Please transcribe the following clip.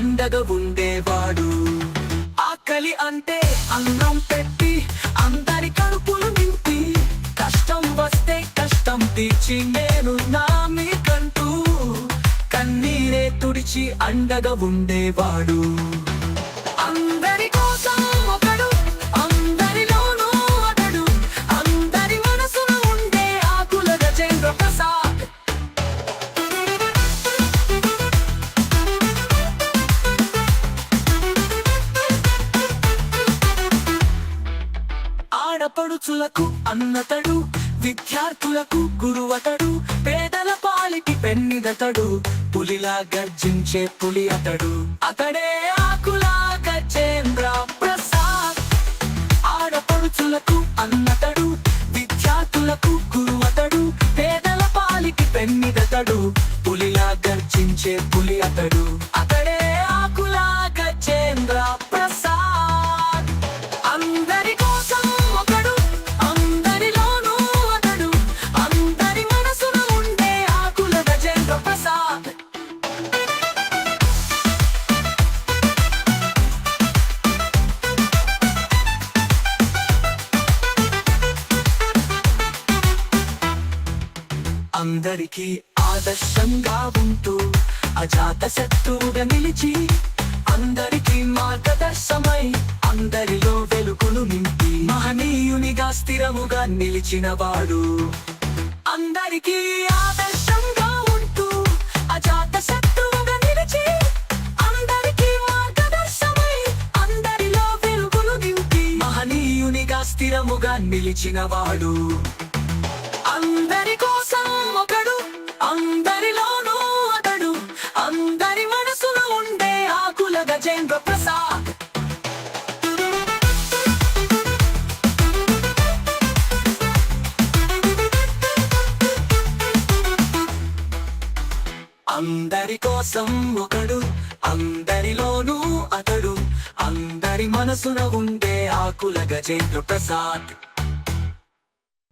అండగా ఉండేవాడు. ఆకలి అంటే అన్నం పెట్టి అందరి కడుపులు నింపి, కష్టం వస్తే కష్టం తీర్చి నేను నా మీకంటూ కన్నీరే తుడిచి అండగా ఉండేవాడు. అందరి కోసం ఒకడు, అందరిలోనూ అతడు, అందరి మనసున ఉండే ఆకుల గజేంద్ర ప్రసాద్. ఆడపడుచులకు అన్నతడు, విద్యార్థులకు గురువతడు, పేదల పాలికి పెన్నిదతడు, పులిలా గర్జించే పులి అతడు. అతడే ఆకుల గజేంద్ర ప్రసాద్. ఆడపడుచులకు అన్నతడు, విద్యార్థులకు గురువతడు, పేదల పాలికి పెన్నిదతడు, పులిలా గర్జించే పులి అతడు. అతడే ఆకుల గజేంద్ర ప్రసాద్. అందరి కోసం ఒకడు, అందరిలోనూ అతడు, అందరి మనసున ఉండే ఆకుల గజేంద్ర ప్రసాద్. అందరికీ ఆదర్శంగా ఉంటూ అజాత శత్రువుగా నిలిచి, అందరికీ మార్గదర్శమై అందరిలో వెలుగులు నింపి, మహనీయునిగా స్థిరముగా నిలిచినవాడు. అందరికీ ఆదర్శంగా ఉంటూ అజాత శత్రువుగా నిలిచి, అందరికీ మార్గదర్శమై అందరిలో వెలుగులు నింపి, మహనీయునిగా స్థిరముగా నిలిచినవాడు. అందరి కోసం ఒకడు, అందరిలోనూ అతడు, అందరి మనసున ఉండే ఆకుల గజేంద్ర ప్రసాద్. అందరి కోసం ఒకడు, అందరిలోనూ అతడు, అందరి మనసున ఉండే ఆకుల గజేంద్ర ప్రసాద్.